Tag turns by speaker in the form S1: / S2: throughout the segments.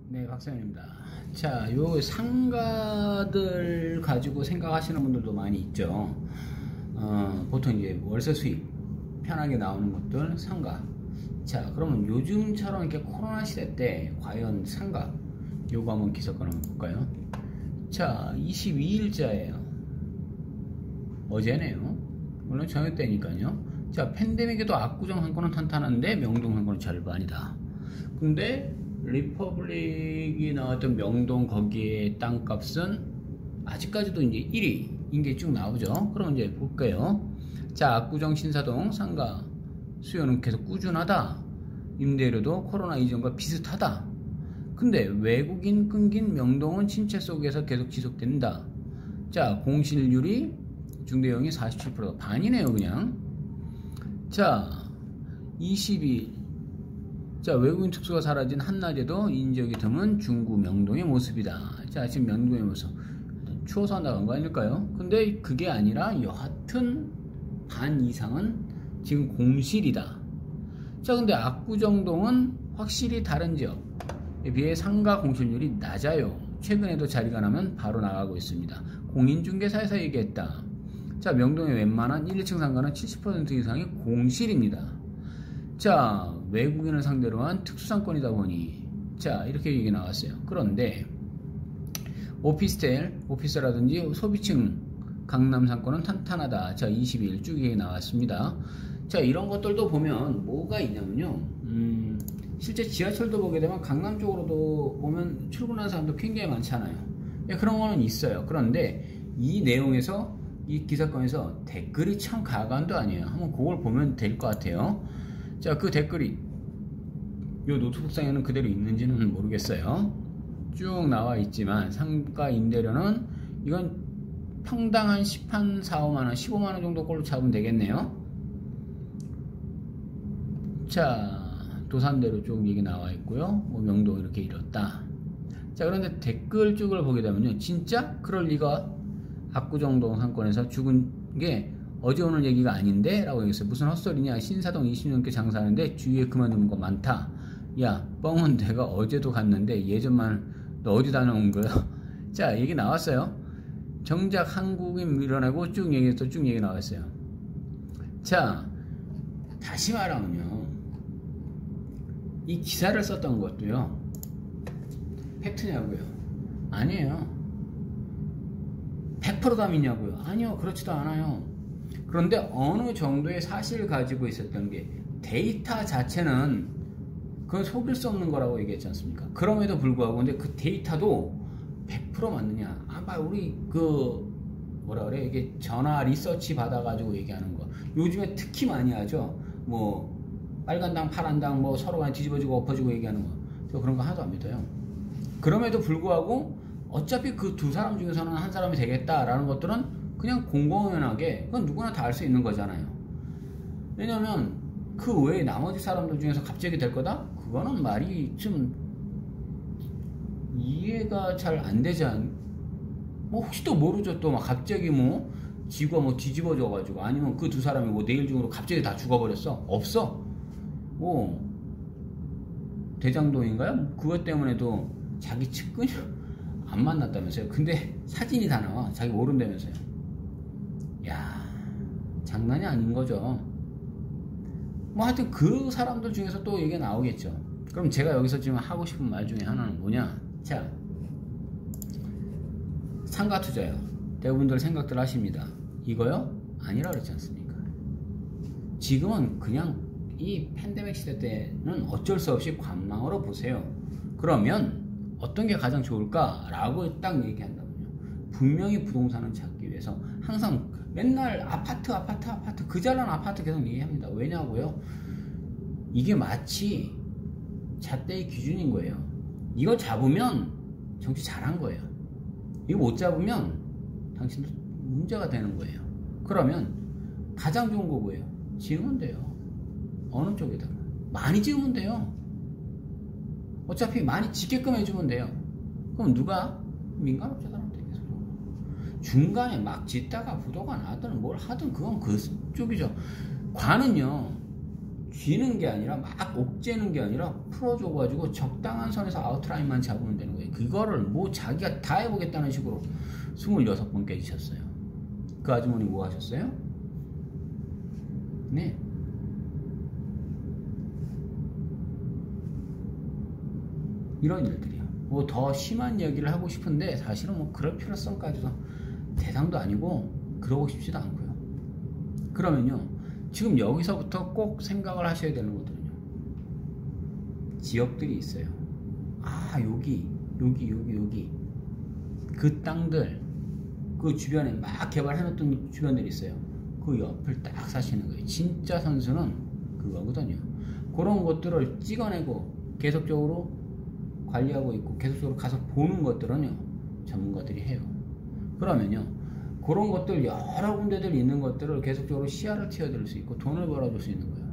S1: 네, 박사님입니다. 자, 요 상가들 가지고 생각하시는 분들도 많이 있죠. 보통 이제 월세 수입 편하게 나오는 것들 상가. 자, 그러면 요즘처럼 이렇게 코로나 시대 때 과연 상가 요거 한번 기사건 한번 볼까요? 자, 22일자예요. 어제네요. 물론 저녁 때니까요. 자, 팬데믹에도 압구정 상권은 탄탄한데 명동 상권은 절반이다. 근데 리퍼블릭이 나왔던 명동 거기에 땅값은 아직까지도 이제 1위인 게 쭉 나오죠. 그럼 이제 볼게요. 자, 압구정 신사동 상가 수요는 계속 꾸준하다. 임대료도 코로나 이전과 비슷하다. 근데 외국인 끊긴 명동은 침체 속에서 계속 지속된다. 자, 공실률이 중대형이 47%, 반이네요 그냥. 자, 22. 자, 외국인 특수가 사라진 한낮에도 인적이 드문 중구 명동의 모습이다. 자, 지금 명동의 모습 추워서 나간 거 아닐까요? 근데 그게 아니라 여하튼 반 이상은 지금 공실이다. 자, 근데 압구정동은 확실히 다른 지역에 비해 상가 공실률이 낮아요. 최근에도 자리가 나면 바로 나가고 있습니다. 공인중개사에서 얘기했다. 자, 명동의 웬만한 1, 2층 상가는 70% 이상이 공실입니다. 자, 외국인을 상대로 한 특수상권이다 보니, 자, 이렇게 얘기 나왔어요. 그런데 오피스라든지 소비층 강남 상권은 탄탄하다. 자, 22일 쭉 얘기 나왔습니다. 자, 이런 것들도 보면 뭐가 있냐면요. 실제 지하철도 보게 되면 강남 쪽으로도 보면 출근하는 사람도 굉장히 많잖아요. 예, 그런 거는 있어요. 그런데 이 내용에서 이 기사건에서 댓글이 참 가관도 아니에요. 한번 그걸 보면 될 것 같아요. 자, 그 댓글이 요 노트북상에는 그대로 있는지는 모르겠어요. 쭉 나와 있지만 상가 임대료는 이건 평당 한 4, 5만원, 15만원 정도 꼴로 잡으면 되겠네요. 자, 도산대로 쭉 얘기 나와 있고요. 뭐 명동 이렇게 이렇다. 자, 그런데 댓글 쭉을 보게 되면요, 진짜 그럴 리가 압구정동 상권에서 죽은 게 어제 오늘 얘기가 아닌데? 라고 얘기했어요. 무슨 헛소리냐. 신사동 20년께 장사하는데 주위에 그만두는 거 많다. 야, 뻥은 내가 어제도 갔는데 예전만 너 어디 다녀온 거야? 자, 얘기 나왔어요. 정작 한국인 밀어내고 쭉 얘기해서 쭉 얘기 나왔어요. 자, 다시 말하면요, 이 기사를 썼던 것도요, 팩트냐고요? 아니에요. 100% 믿냐고요? 아니요, 그렇지도 않아요. 그런데 어느 정도의 사실을 가지고 있었던 게, 데이터 자체는 그건 속일 수 없는 거라고 얘기했지 않습니까? 그럼에도 불구하고 근데 그 데이터도 100% 맞느냐? 아마 우리 뭐라 그래? 이게 전화 리서치 받아가지고 얘기하는 거. 요즘에 특히 많이 하죠. 뭐 빨간 당, 파란 당, 뭐 서로 간에 뒤집어지고 엎어지고 얘기하는 거. 저 그런 거 하나도 안 믿어요. 그럼에도 불구하고 어차피 그 두 사람 중에서는 한 사람이 되겠다라는 것들은 그냥 공공연하게 그건 누구나 다 알 수 있는 거잖아요. 왜냐면 그 외에 나머지 사람들 중에서 갑자기 될 거다? 그거는 말이 좀 이해가 잘 안 되지 뭐 혹시 또 모르죠. 또 막 갑자기 뭐 지구가 뭐 뒤집어져 가지고 아니면 그 두 사람이 뭐 내일 중으로 갑자기 다 죽어버렸어? 없어. 뭐 대장동인가요? 그것 때문에도 자기 측근이 안 만났다면서요. 근데 사진이 다 나와. 자기 모른다면서요. 야, 장난이 아닌 거죠. 뭐 하여튼 그 사람들 중에서 또 얘기가 나오겠죠. 그럼 제가 여기서 지금 하고 싶은 말 중에 하나는 뭐냐? 자, 상가 투자요. 대부분들 생각들 하십니다. 이거요? 아니라 그랬지 않습니까? 지금은 그냥 이 팬데믹 시대 때는 어쩔 수 없이 관망으로 보세요. 그러면 어떤 게 가장 좋을까라고 딱 얘기한다면요. 분명히 부동산을 찾기 위해서 항상 맨날 아파트 그 잘난 아파트 계속 얘기합니다. 왜냐고요? 이게 마치 잣대의 기준인 거예요. 이거 잡으면 정치 잘한 거예요. 이거 못 잡으면 당신도 문제가 되는 거예요. 그러면 가장 좋은 거 뭐예요? 지으면 돼요. 어느 쪽에다가 많이 지으면 돼요. 어차피 많이 짓게끔 해주면 돼요. 그럼 누가? 민간업자들한테 계속 중간에 막 짓다가 부도가 나든 뭘 하든 그건 그쪽이죠. 관은요, 쥐는 게 아니라 막 옥죄는 게 아니라 풀어줘가지고 적당한 선에서 아웃라인만 잡으면 되는 거예요. 그거를 뭐 자기가 다 해보겠다는 식으로 26번 깨지셨어요. 그 아주머니 뭐 하셨어요? 네. 이런 일들이요. 뭐 더 심한 얘기를 하고 싶은데 사실은 뭐 그럴 필요성까지도 대상도 아니고 그러고 싶지도 않고요. 그러면요, 지금 여기서부터 꼭 생각을 하셔야 되는 것들은요, 지역들이 있어요. 아, 여기 그 땅들, 그 주변에 막 개발해놓던 주변들이 있어요. 그 옆을 딱 사시는 거예요. 진짜 선수는 그거거든요. 그런 것들을 찍어내고 계속적으로 관리하고 있고 계속적으로 가서 보는 것들은요, 전문가들이 해요. 그러면요, 그런 것들 여러 군데들 있는 것들을 계속적으로 시야를 튀어드릴 수 있고 돈을 벌어줄 수 있는 거예요.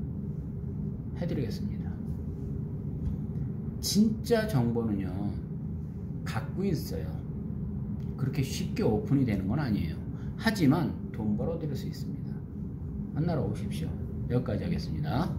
S1: 해드리겠습니다. 진짜 정보는요, 갖고 있어요. 그렇게 쉽게 오픈이 되는 건 아니에요. 하지만 돈 벌어드릴 수 있습니다. 만나러 오십시오. 여기까지 하겠습니다.